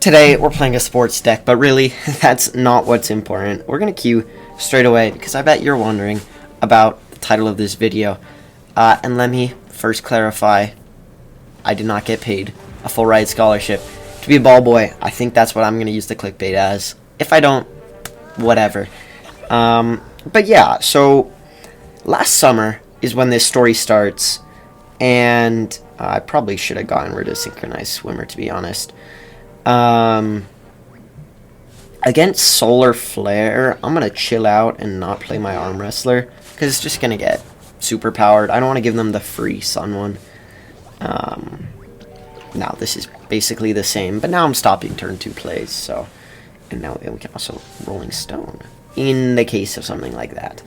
Today, we're playing a sports deck, but really, that's not what's important. We're going to queue straight away, because I bet you're wondering about the title of this video. And let me first clarify, I did not get paid a full ride scholarship to be a ball boy. I think that's what I'm going to use the clickbait as. If I don't, whatever. But yeah, so last summer is when this story starts, and I probably should have gotten rid of Synchronized Swimmer, to be honest. Against Solar Flare, I'm going to chill out and not play my Arm Wrestler, because it's just going to get super powered. I don't want to give them the free Sun one. Now this is basically the same, but now I'm stopping turn 2 plays, so... And now we can also Rolling Stone, in the case of something like that.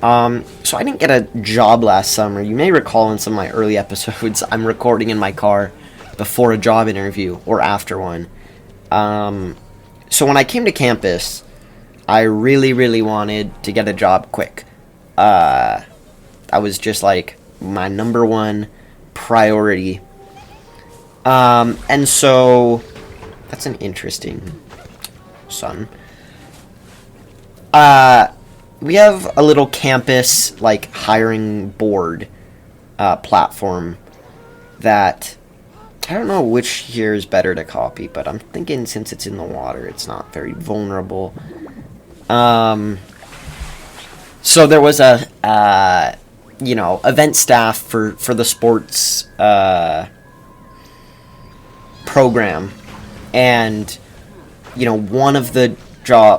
So I didn't get a job last summer. You may recall in some of my early episodes, I'm recording in my car before a job interview, or after one. So when I came to campus, I really wanted to get a job quick. That was just like my #1 priority. And so that's an interesting son. We have a little campus like hiring board platform that I don't know which here is better to copy, but I'm thinking since it's in the water, it's not very vulnerable. So there was a event staff for the sports program, and one of the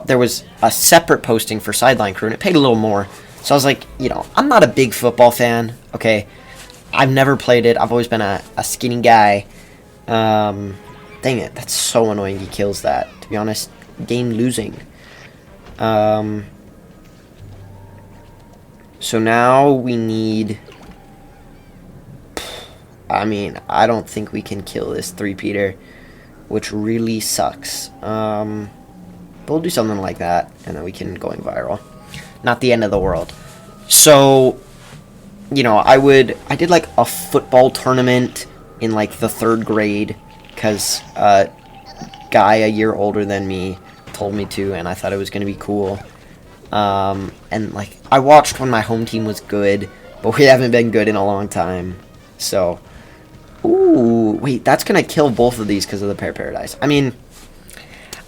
there was a separate posting for sideline crew, and it paid a little more. So I was like, I'm not a big football fan, okay? I've never played it. I've always been a skinny guy. Dang it, that's so annoying he kills that. To be honest, game losing. So now we need... I don't think we can kill this 3-peater, which really sucks. But we'll do something like that, and then we can going viral. Not the end of the world. So, I did like a football tournament in like the 3rd grade, because a guy a year older than me told me to, and I thought it was going to be cool. And like, I watched when my home team was good, but we haven't been good in a long time. So, ooh, wait, that's going to kill both of these because of the Pair Paradise.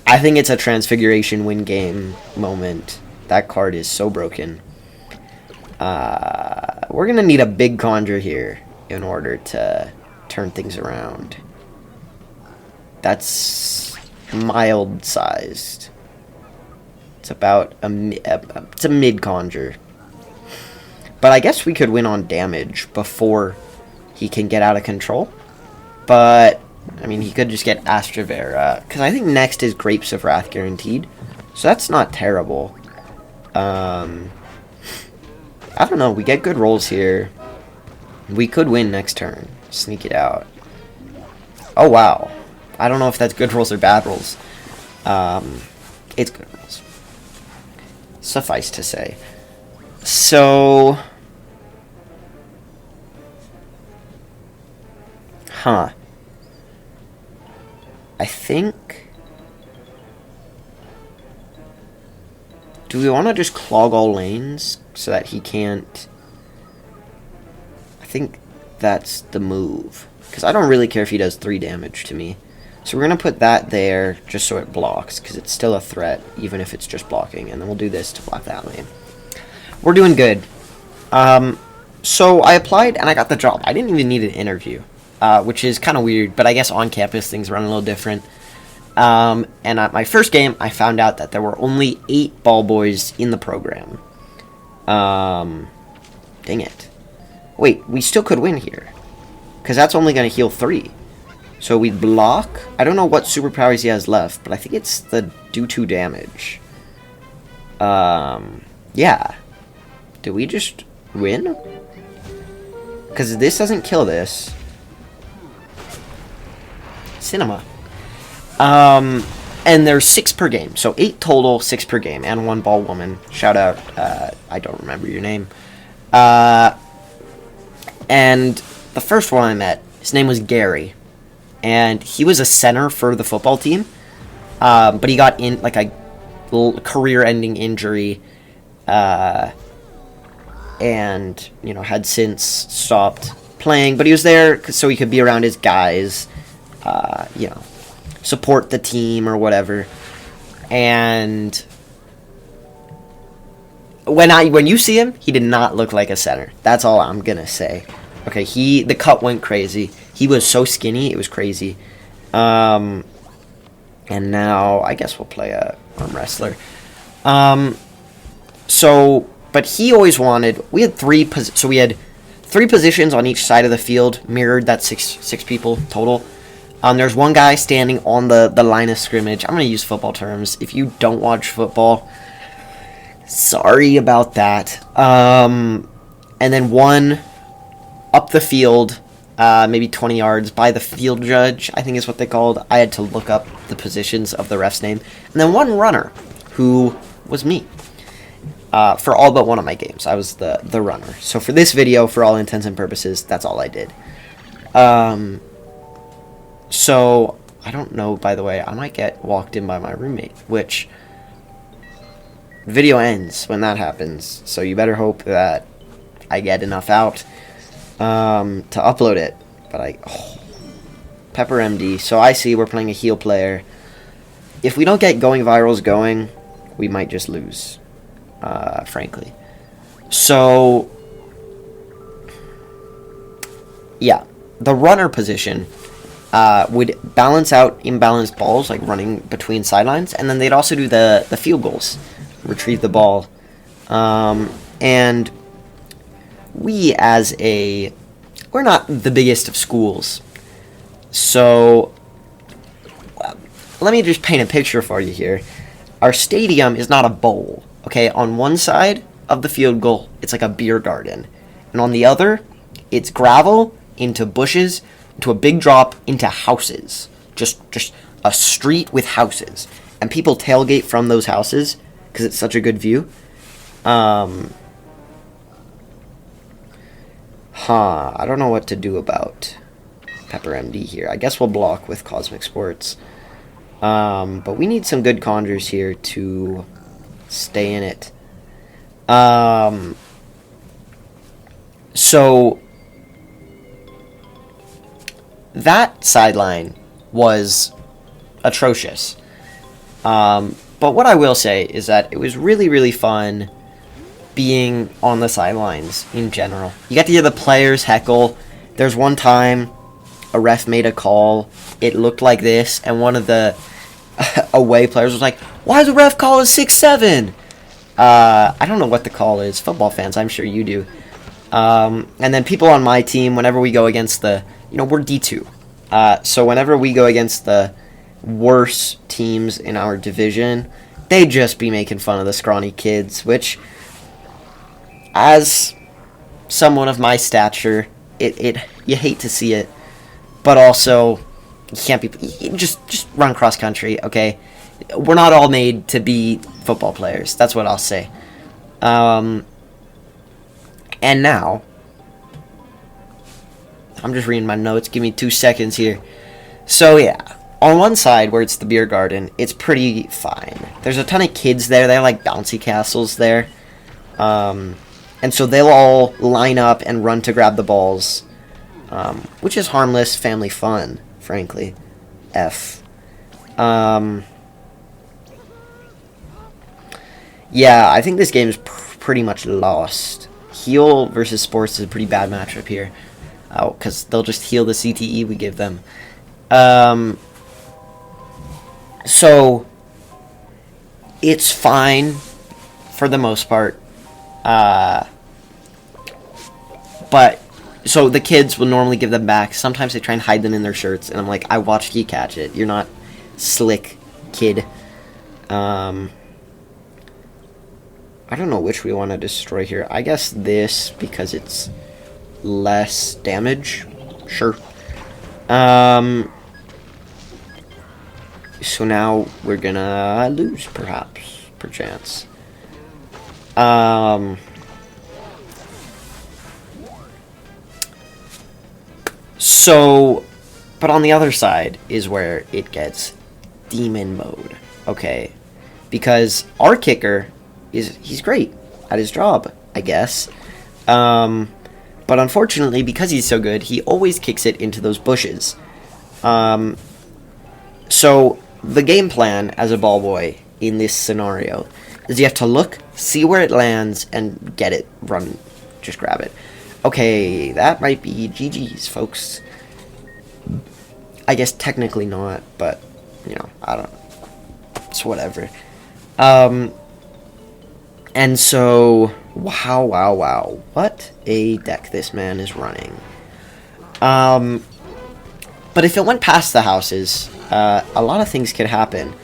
I think it's a Transfiguration win game moment. That card is so broken. We're going to need a big Conjure here in order to turn things around. That's mild-sized. It's about it's a mid-Conjure. But I guess we could win on damage before he can get out of control. But... he could just get Astravera, because I think next is Grapes of Wrath guaranteed. So that's not terrible. I don't know, we get good rolls here. We could win next turn. Sneak it out. Oh, wow. I don't know if that's good rolls or bad rolls. It's good rolls. Suffice to say. So... Huh. I think... Do we want to just clog all lanes so that he can't... I think that's the move. Because I don't really care if he does 3 damage to me. So we're going to put that there just so it blocks, because it's still a threat, even if it's just blocking. And then we'll do this to block that lane. We're doing good. So I applied and I got the job. I didn't even need an interview. Which is kind of weird, but I guess on campus things run a little different. And at my first game, I found out that there were only 8 ball boys in the program. Dang it. Wait, we still could win here. Because that's only going to heal 3. So we block. I don't know what superpowers he has left, but I think it's the do 2 damage. Yeah. Did we just win? Because this doesn't kill this. Cinema. And there's 6 per game. So 8 total, 6 per game. And 1 ball woman. Shout out, I don't remember your name. And the first one I met, his name was Gary. and he was a center for the football team, but he got in like a career-ending injury, and had since stopped playing. But he was there so he could be around his guys, support the team or whatever. And when you see him, he did not look like a center. That's all I'm gonna say. Okay, the cut went crazy. He was so skinny, it was crazy. And now I guess we'll play a arm wrestler. But he always wanted. We had three positions on each side of the field, mirrored. That's six people total. There's one guy standing on the line of scrimmage. I'm going to use football terms. If you don't watch football, sorry about that. And then one up the field, maybe 20 yards by the field judge, I think is what they called. I had to look up the positions of the ref's name. And then one runner, who was me. For all but one of my games, I was the runner. So for this video, for all intents and purposes, that's all I did. So, I don't know, by the way, I might get walked in by my roommate, which video ends when that happens, so you better hope that I get enough out to upload it. But Pepper MD, so I see we're playing a heal player. If we don't get going virals going, we might just lose, frankly. So, yeah, the runner position would balance out imbalanced balls, like running between sidelines, and then they'd also do the field goals, retrieve the ball. And we're not the biggest of schools, so let me just paint a picture for you here. Our stadium is not a bowl, okay? On one side of the field goal, it's like a beer garden, and on the other, it's gravel into bushes, into a big drop, into houses. Just a street with houses. And people tailgate from those houses because it's such a good view. I don't know what to do about Pepper MD here. I guess we'll block with Cosmic Sports. But we need some good conjures here to stay in it. So that sideline was atrocious. But what I will say is that it was really, really fun being on the sidelines in general. You got to hear the players heckle. There's one time a ref made a call. It looked like this, and one of the away players was like, "Why is the ref call is 6-7?" I don't know what the call is. Football fans, I'm sure you do. And then people on my team, whenever we go against we're D2. So whenever we go against the worst teams in our division, they'd just be making fun of the scrawny kids, which, as someone of my stature, you hate to see it, but also you can't be. You just run cross country, okay? We're not all made to be football players. That's what I'll say. And now, I'm just reading my notes. Give me 2 seconds here. So yeah, on one side where it's the beer garden, it's pretty fine. There's a ton of kids there. They have like bouncy castles there. And so they'll all line up and run to grab the balls, which is harmless family fun, frankly. Yeah, I think this game is pretty much lost. Heal versus sports is a pretty bad matchup here. Because they'll just heal the CTE we give them. So, it's fine for the most part. But, so the kids will normally give them back. Sometimes they try and hide them in their shirts. And I'm like, I watched you catch it. You're not slick, kid. I don't know which we want to destroy here. I guess this, because it's less damage. Sure. So now we're gonna lose, perhaps. Perchance. So But on the other side is where it gets demon mode, okay? Because our kicker he's great at his job, I guess. But unfortunately, because he's so good, he always kicks it into those bushes. So the game plan as a ball boy in this scenario is you have to look, see where it lands, and get it, run, just grab it. Okay, that might be GG's, folks. I guess technically not, but, you know, I don't know. It's whatever. And so, wow. What a deck this man is running. But if it went past the houses, a lot of things could happen.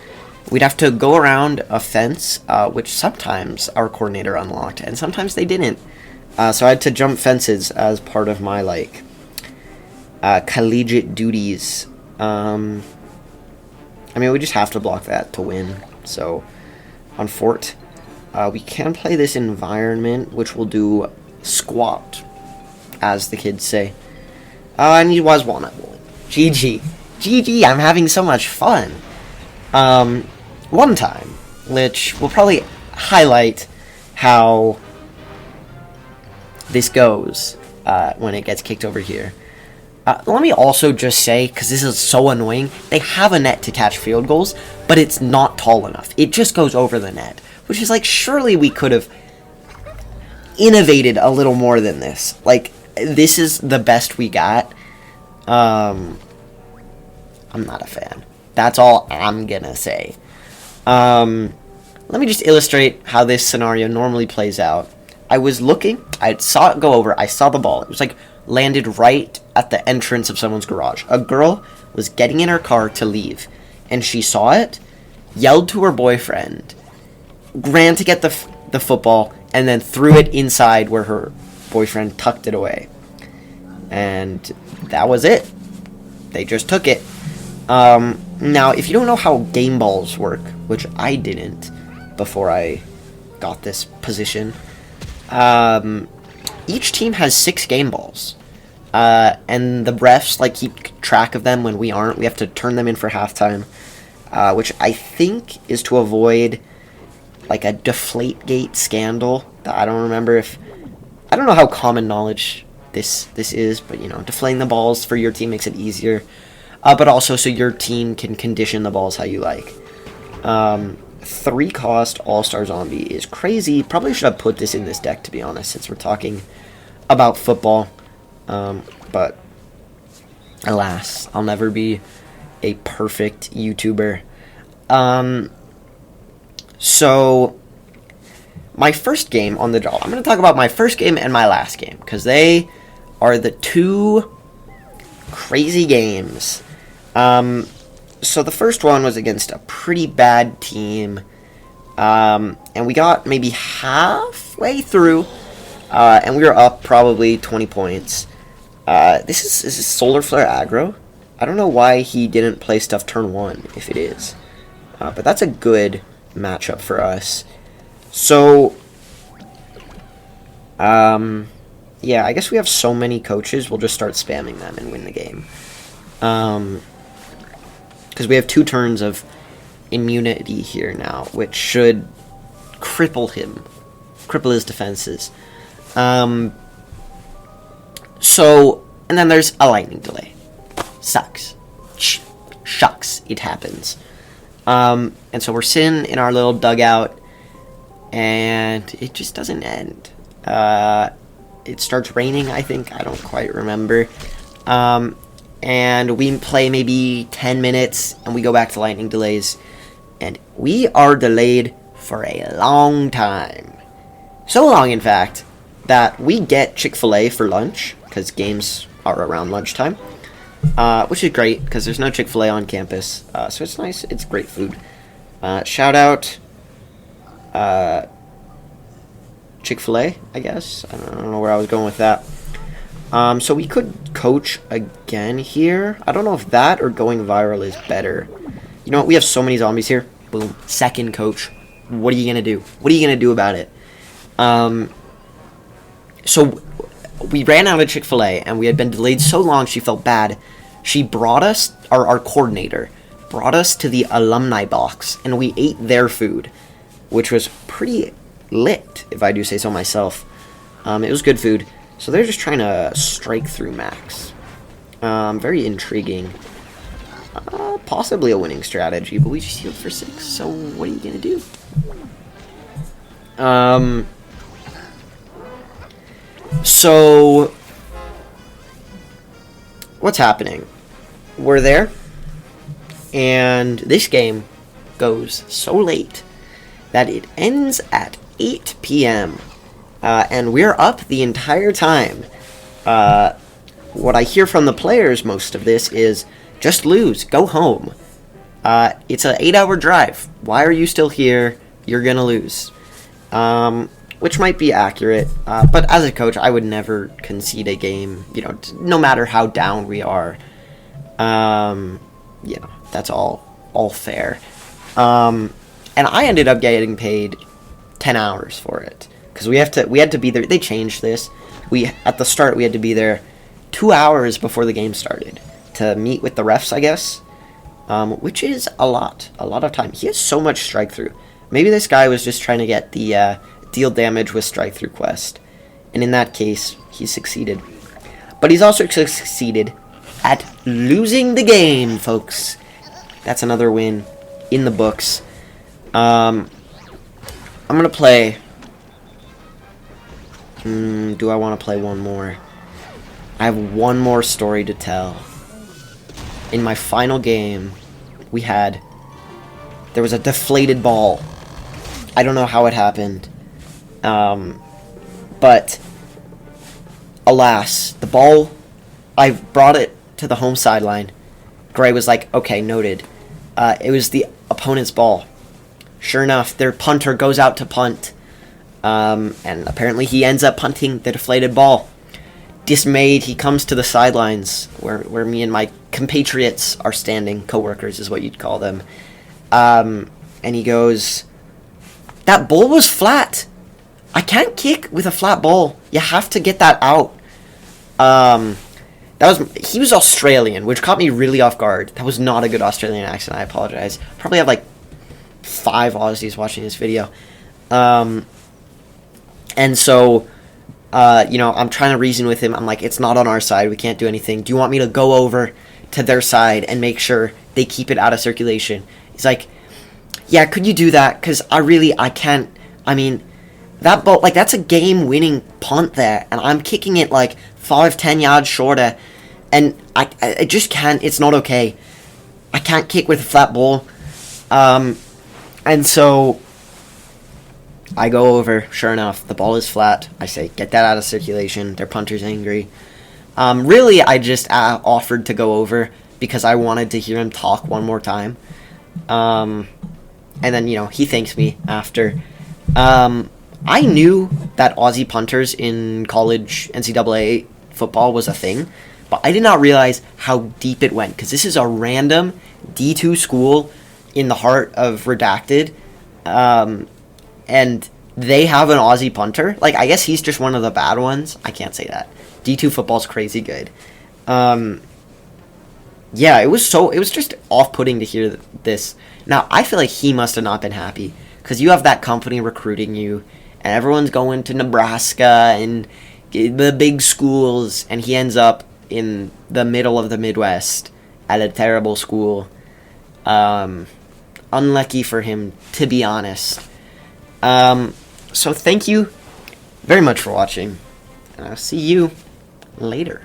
We'd have to go around a fence, which sometimes our coordinator unlocked, and sometimes they didn't. So I had to jump fences as part of my, like, collegiate duties. I mean, we just have to block that to win. So, on Fort, we can play this environment, which will do squat, as the kids say. And he was walnut bowling. GG, I'm having so much fun. One time, which will probably highlight how this goes when it gets kicked over here. Let me also just say, because this is so annoying, they have a net to catch field goals, but it's not tall enough. It just goes over the net, which is like, surely we could have innovated a little more than this. Like, this is the best we got. I'm not a fan. That's all I'm gonna say. Let me just illustrate how this scenario normally plays out. I was looking, I saw it go over, I saw the ball. It was like landed right at the entrance of someone's garage. A girl was getting in her car to leave, and she saw it, yelled to her boyfriend, ran to get the football, and then threw it inside where her boyfriend tucked it away. And that was it. They just took it. Now, if you don't know how game balls work, which I didn't before I got this position, each team has 6 game balls. And the refs, like, keep track of them when we aren't. We have to turn them in for halftime, which I think is to avoid, like, a Deflategate scandal. I don't remember I don't know how common knowledge this is, but, you know, deflating the balls for your team makes it easier. But also so your team can condition the balls how you like. 3-cost All-Star Zombie is crazy. Probably should have put this in this deck, to be honest, since we're talking about football. But alas, I'll never be a perfect YouTuber. So my first game on the draw. I'm going to talk about my first game and my last game, because they are the two crazy games. So the first one was against a pretty bad team, and we got maybe halfway through, and we were up probably 20 points. Is this Solar Flare aggro? I don't know why he didn't play stuff turn 1, if it is. But that's a good matchup for us. So, yeah, I guess we have so many coaches, we'll just start spamming them and win the game. Because we have 2 turns of immunity here now, which should cripple his defenses. So, and then there's a lightning delay. Sucks. Shucks, it happens. And so we're sitting in our little dugout, and it just doesn't end. It starts raining, I think. I don't quite remember. And we play maybe 10 minutes, and we go back to lightning delays. And we are delayed for a long time. So long, in fact, that we get Chick-fil-A for lunch, because games are around lunchtime. Which is great, because there's no Chick-fil-A on campus. So it's nice. It's great food. Shout out Chick-fil-A, I guess. I don't know where I was going with that. So we could coach again here. I don't know if that or going viral is better. You know what? We have so many zombies here. Boom. Second coach. What are you going to do? What are you going to do about it? So we ran out of Chick-fil-A, and we had been delayed so long she felt bad. She brought us, our coordinator, brought us to the alumni box, and we ate their food, which was pretty lit, if I do say so myself. It was good food. So they're just trying to strike through Max. Very intriguing. Possibly a winning strategy, but we just healed for 6, so what are you going to do? So, what's happening? We're there, and this game goes so late that it ends at 8 p.m., and we're up the entire time. What I hear from the players most of this is, just lose, go home. It's an 8-hour drive. Why are you still here? You're gonna lose. Which might be accurate, but as a coach, I would never concede a game, you know, no matter how down we are. You know, that's all fair. And I ended up getting paid 10 hours for it, because we had to be there. They changed this. At the start, we had to be there 2 hours before the game started to meet with the refs, I guess, which is a lot of time. He has so much strike through. Maybe this guy was just trying to get the deal damage with strike through quest, and in that case, he succeeded. But he's also succeeded at losing the game, folks. That's another win in the books. I'm gonna play. Do I want to play one more? I have one more story to tell. In my final game, there was a deflated ball. I don't know how it happened. But alas, the ball, I brought it to the home sideline. Gray was like, okay, noted. It was the opponent's ball. Sure enough, their punter goes out to punt. And apparently he ends up punting the deflated ball. Dismayed, he comes to the sidelines where me and my compatriots are standing. Co-workers is what you'd call them. And he goes, that ball was flat. I can't kick with a flat ball. You have to get that out. He was Australian, which caught me really off guard. That was not a good Australian accent. I apologize. Probably have like 5 Aussies watching this video. And so, you know, I'm trying to reason with him. I'm like, it's not on our side. We can't do anything. Do you want me to go over to their side and make sure they keep it out of circulation? He's like, yeah, could you do that? Because I can't. I mean, that ball, like, that's a game-winning punt there, and I'm kicking it like 5-10 yards shorter, and I just can't. It's not okay. I can't kick with a flat ball. And so I go over. Sure enough, the ball is flat. I say, get that out of circulation. Their punter's angry. Really, I just offered to go over because I wanted to hear him talk one more time. And then, you know, he thanks me after. I knew that Aussie punters in college NCAA football was a thing, but I did not realize how deep it went, because this is a random D2 school in the heart of Redacted, and they have an Aussie punter. Like, I guess he's just one of the bad ones. I can't say that. D2 football's crazy good. Yeah, it was just off-putting to hear this. Now, I feel like he must have not been happy, because you have that company recruiting you, and everyone's going to Nebraska and the big schools, and he ends up in the middle of the Midwest at a terrible school. Unlucky for him, to be honest. So thank you very much for watching, and I'll see you later.